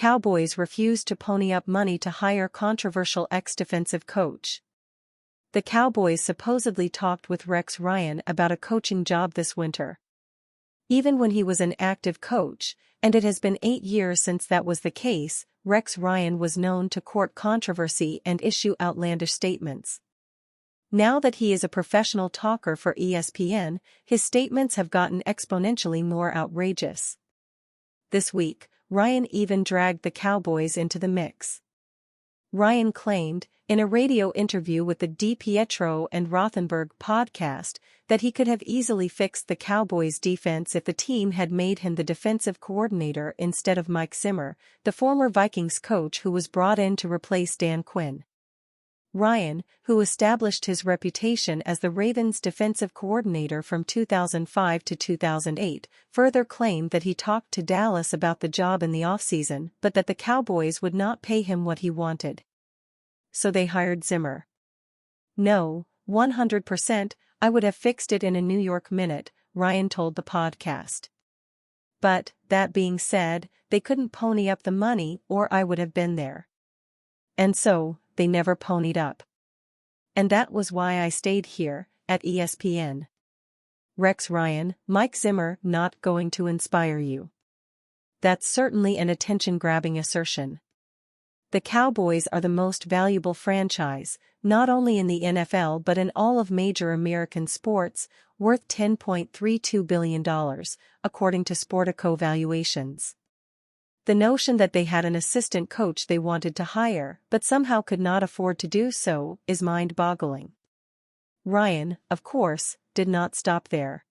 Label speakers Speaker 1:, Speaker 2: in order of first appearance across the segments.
Speaker 1: Cowboys refused to pony up money to hire controversial ex-defensive coach. The Cowboys supposedly talked with Rex Ryan about a coaching job this winter. Even when he was an active coach, and it has been 8 years since that was the case, Rex Ryan was known to court controversy and issue outlandish statements. Now that he is a professional talker for ESPN, his statements have gotten exponentially more outrageous. This week, Ryan even dragged the Cowboys into the mix. Ryan claimed, in a radio interview with the DiPietro and Rothenberg podcast, that he could have easily fixed the Cowboys' defense if the team had made him the defensive coordinator instead of Mike Zimmer, the former Vikings coach who was brought in to replace Dan Quinn. Ryan, who established his reputation as the Ravens' defensive coordinator from 2005 to 2008, further claimed that he talked to Dallas about the job in the offseason but that the Cowboys would not pay him what he wanted. So they hired Zimmer. "No, 100%, I would have fixed it in a New York minute," Ryan told the podcast. "But, that being said, they couldn't pony up the money or I would have been there. And so, they never ponied up. And that was why I stayed here, at ESPN." Rex Ryan, Mike Zimmer not going to inspire you. That's certainly an attention-grabbing assertion. The Cowboys are the most valuable franchise, not only in the NFL but in all of major American sports, worth $10.32 billion, according to Sportico valuations. The notion that they had an assistant coach they wanted to hire but somehow could not afford to do so is mind-boggling. Ryan, of course, did not stop there.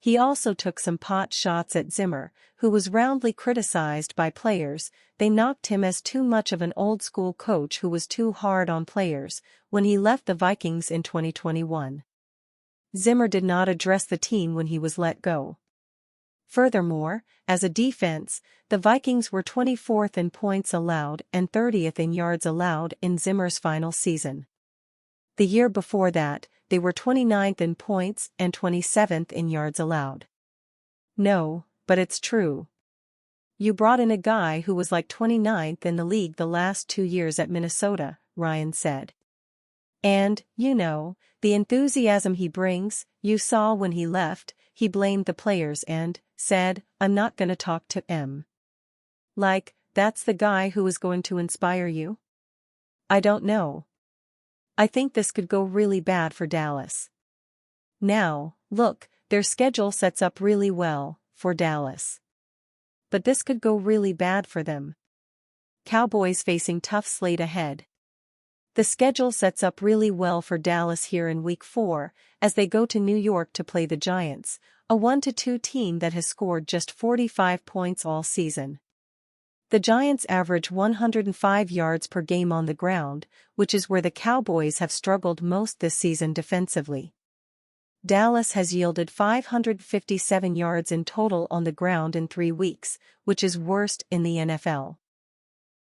Speaker 1: He also took some pot shots at Zimmer, who was roundly criticized by players. They knocked him as too much of an old-school coach who was too hard on players when he left the Vikings in 2021. Zimmer did not address the team when he was let go. Furthermore, as a defense, the Vikings were 24th in points allowed and 30th in yards allowed in Zimmer's final season. The year before that, they were 29th in points and 27th in yards allowed. "No, but it's true. You brought in a guy who was like 29th in the league the last 2 years at Minnesota," Ryan said. "And, the enthusiasm he brings, you saw when he left, he blamed the players and said, 'I'm not gonna talk to him.' Like, that's the guy who is going to inspire you? I don't know. I think this could go really bad for Dallas. Now, look, their schedule sets up really well for Dallas. But this could go really bad for them. Cowboys facing tough slate ahead. The schedule sets up really well for Dallas here in Week 4, as they go to New York to play the Giants, a 1-2 team that has scored just 45 points all season. The Giants average 105 yards per game on the ground, which is where the Cowboys have struggled most this season defensively. Dallas has yielded 557 yards in total on the ground in 3 weeks, which is worst in the NFL.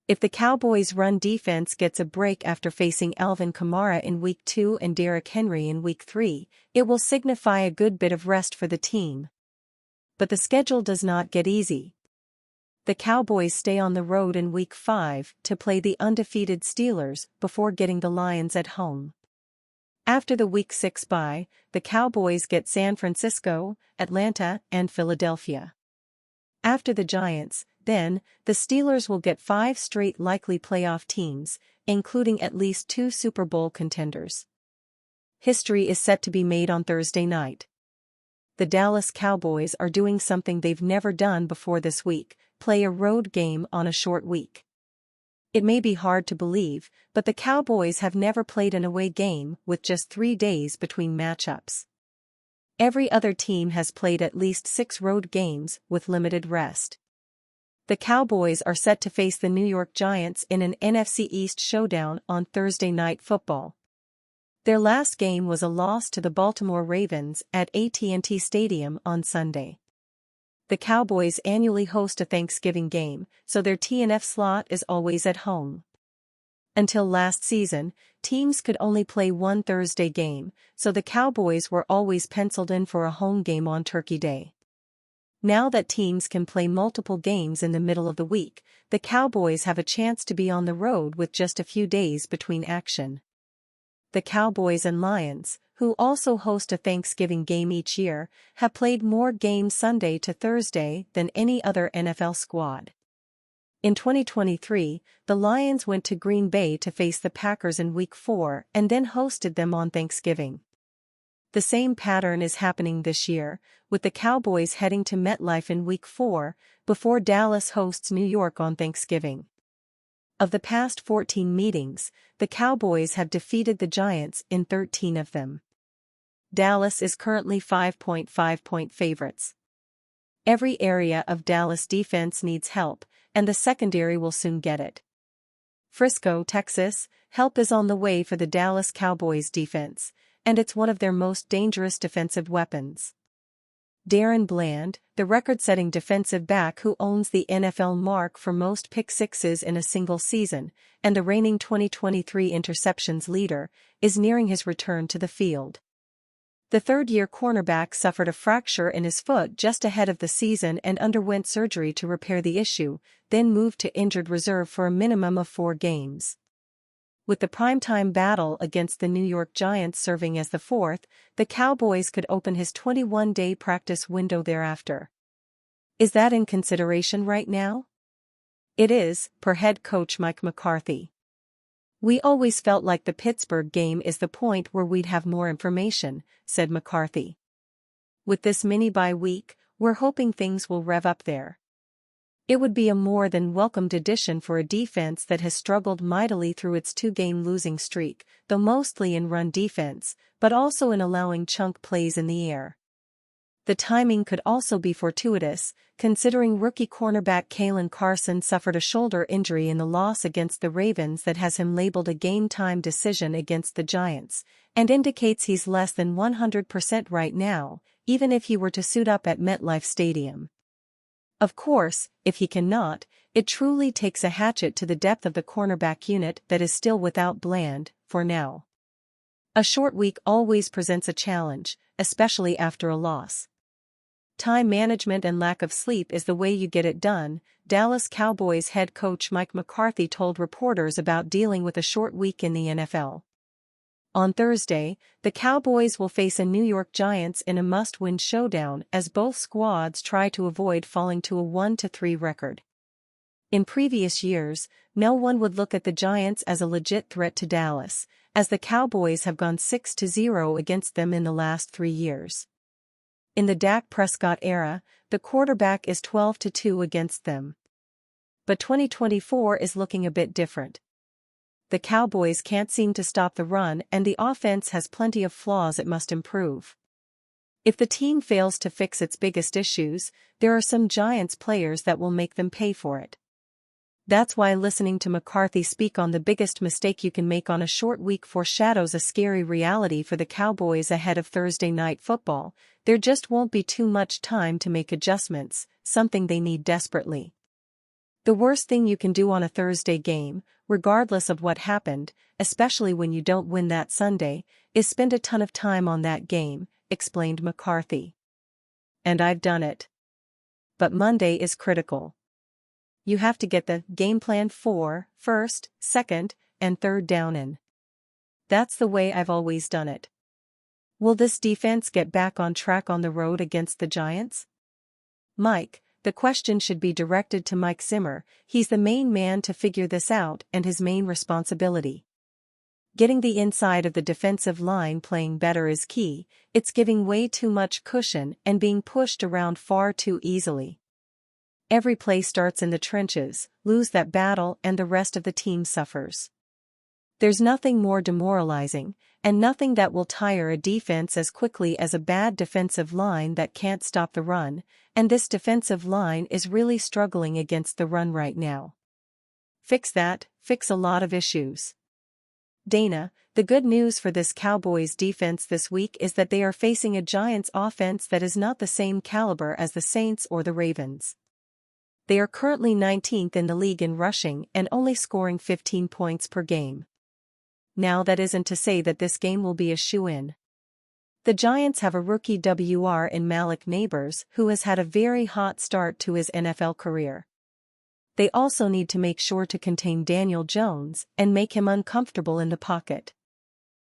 Speaker 1: If the Cowboys' run defense gets a break after facing Alvin Kamara in Week 2 and Derrick Henry in Week 3, it will signify a good bit of rest for the team. But the schedule does not get easy. The Cowboys stay on the road in Week 5 to play the undefeated Steelers before getting the Lions at home. After the Week 6 bye, the Cowboys get San Francisco, Atlanta, and Philadelphia. After the Giants, then, the Steelers will get 5 straight likely playoff teams, including at least 2 Super Bowl contenders. History is set to be made on Thursday night. The Dallas Cowboys are doing something they've never done before this week: play a road game on a short week. It may be hard to believe, but the Cowboys have never played an away game with just 3 days between matchups. Every other team has played at least 6 road games with limited rest. The Cowboys are set to face the New York Giants in an NFC East showdown on Thursday Night Football. Their last game was a loss to the Baltimore Ravens at AT&T Stadium on Sunday. The Cowboys annually host a Thanksgiving game, so their TNF slot is always at home. Until last season, teams could only play one Thursday game, so the Cowboys were always penciled in for a home game on Turkey Day. Now that teams can play multiple games in the middle of the week, the Cowboys have a chance to be on the road with just a few days between action. The Cowboys and Lions, who also host a Thanksgiving game each year, have played more games Sunday to Thursday than any other NFL squad. In 2023, the Lions went to Green Bay to face the Packers in Week 4 and then hosted them on Thanksgiving. The same pattern is happening this year, with the Cowboys heading to MetLife in Week 4, before Dallas hosts New York on Thanksgiving. Of the past 14 meetings, the Cowboys have defeated the Giants in 13 of them. Dallas is currently 5.5-point favorites. Every area of Dallas defense needs help, and the secondary will soon get it. Frisco, Texas, help is on the way for the Dallas Cowboys defense, and it's one of their most dangerous defensive weapons. Darren Bland, the record-setting defensive back who owns the NFL mark for most pick-sixes in a single season, and the reigning 2023 interceptions leader, is nearing his return to the field. The third-year cornerback suffered a fracture in his foot just ahead of the season and underwent surgery to repair the issue, then moved to injured reserve for a minimum of 4 games. With the primetime battle against the New York Giants serving as the fourth, the Cowboys could open his 21-day practice window thereafter. Is that in consideration right now? It is, per head coach Mike McCarthy. We always felt like the Pittsburgh game is the point where we'd have more information, said McCarthy. With this mini-bye week, we're hoping things will rev up there. It would be a more than welcomed addition for a defense that has struggled mightily through its 2-game losing streak, though mostly in run defense, but also in allowing chunk plays in the air. The timing could also be fortuitous, considering rookie cornerback Kalen Carson suffered a shoulder injury in the loss against the Ravens that has him labeled a game-time decision against the Giants, and indicates he's less than 100% right now, even if he were to suit up at MetLife Stadium. Of course, if he cannot, it truly takes a hatchet to the depth of the cornerback unit that is still without Bland, for now. A short week always presents a challenge, especially after a loss. Time management and lack of sleep is the way you get it done, Dallas Cowboys head coach Mike McCarthy told reporters about dealing with a short week in the NFL. On Thursday, the Cowboys will face a New York Giants in a must-win showdown as both squads try to avoid falling to a 1-3 record. In previous years, no one would look at the Giants as a legit threat to Dallas, as the Cowboys have gone 6-0 against them in the last 3 years. In the Dak Prescott era, the quarterback is 12-2 against them. But 2024 is looking a bit different. The Cowboys can't seem to stop the run and the offense has plenty of flaws it must improve. If the team fails to fix its biggest issues, there are some Giants players that will make them pay for it. That's why listening to McCarthy speak on the biggest mistake you can make on a short week foreshadows a scary reality for the Cowboys ahead of Thursday Night Football. There just won't be too much time to make adjustments, something they need desperately. The worst thing you can do on a Thursday game, regardless of what happened, especially when you don't win that Sunday, is spend a ton of time on that game, explained McCarthy. And I've done it. But Monday is critical. You have to get the game plan for first, second, and third down in. That's the way I've always done it. Will this defense get back on track on the road against the Giants? Mike, the question should be directed to Mike Zimmer. He's the main man to figure this out and his main responsibility. Getting the inside of the defensive line playing better is key. It's giving way too much cushion and being pushed around far too easily. Every play starts in the trenches, lose that battle and the rest of the team suffers. There's nothing more demoralizing, and nothing that will tire a defense as quickly as a bad defensive line that can't stop the run, and this defensive line is really struggling against the run right now. Fix that, fix a lot of issues. Dana, the good news for this Cowboys defense this week is that they are facing a Giants offense that is not the same caliber as the Saints or the Ravens. They are currently 19th in the league in rushing and only scoring 15 points per game. Now that isn't to say that this game will be a shoo-in. The Giants have a rookie WR in Malik Neighbors who has had a very hot start to his NFL career. They also need to make sure to contain Daniel Jones and make him uncomfortable in the pocket.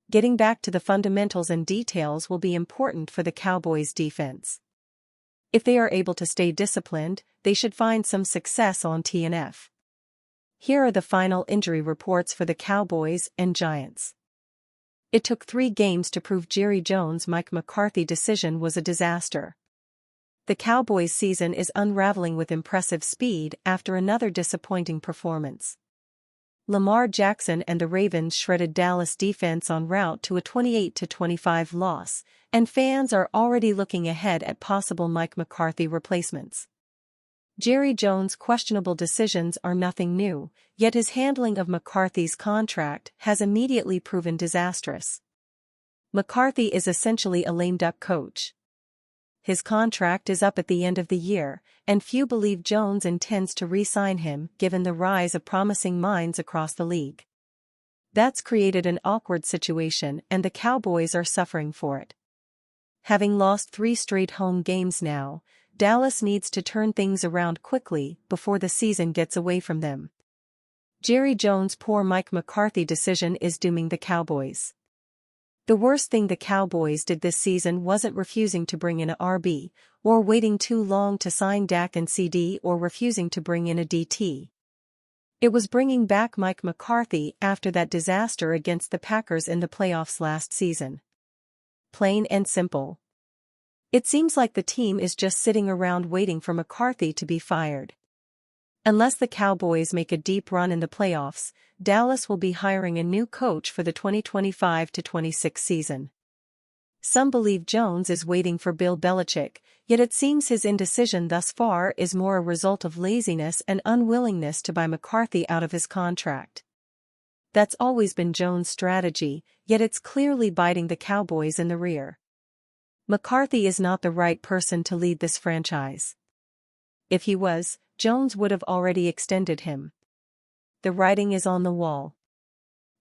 Speaker 1: Getting back to the fundamentals and details will be important for the Cowboys' defense. If they are able to stay disciplined, they should find some success on TNF. Here are the final injury reports for the Cowboys and Giants. It took 3 games to prove Jerry Jones' Mike McCarthy decision was a disaster. The Cowboys' season is unraveling with impressive speed after another disappointing performance. Lamar Jackson and the Ravens shredded Dallas defense en route to a 28-25 loss, and fans are already looking ahead at possible Mike McCarthy replacements. Jerry Jones' questionable decisions are nothing new, yet his handling of McCarthy's contract has immediately proven disastrous. McCarthy is essentially a lame duck coach. His contract is up at the end of the year, and few believe Jones intends to re-sign him given the rise of promising minds across the league. That's created an awkward situation and the Cowboys are suffering for it. Having lost 3 straight home games now, Dallas needs to turn things around quickly before the season gets away from them. Jerry Jones' poor Mike McCarthy decision is dooming the Cowboys. The worst thing the Cowboys did this season wasn't refusing to bring in a RB, or waiting too long to sign Dak and CD, or refusing to bring in a DT. It was bringing back Mike McCarthy after that disaster against the Packers in the playoffs last season. Plain and simple. It seems like the team is just sitting around waiting for McCarthy to be fired. Unless the Cowboys make a deep run in the playoffs, Dallas will be hiring a new coach for the 2025-26 season. Some believe Jones is waiting for Bill Belichick, yet it seems his indecision thus far is more a result of laziness and unwillingness to buy McCarthy out of his contract. That's always been Jones' strategy, yet it's clearly biting the Cowboys in the rear. McCarthy is not the right person to lead this franchise. If he was, Jones would have already extended him. The writing is on the wall.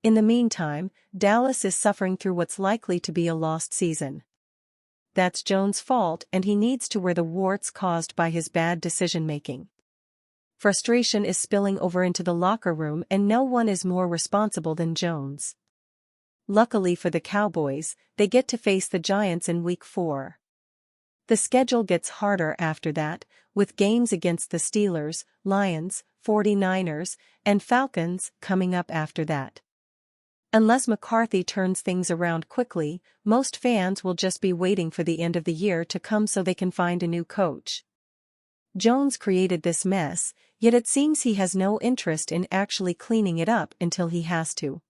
Speaker 1: In the meantime, Dallas is suffering through what's likely to be a lost season. That's Jones' fault and he needs to wear the warts caused by his bad decision-making. Frustration is spilling over into the locker room and no one is more responsible than Jones. Luckily for the Cowboys, they get to face the Giants in Week 4. The schedule gets harder after that, with games against the Steelers, Lions, 49ers, and Falcons coming up after that. Unless McCarthy turns things around quickly, most fans will just be waiting for the end of the year to come so they can find a new coach. Jones created this mess, yet it seems he has no interest in actually cleaning it up until he has to.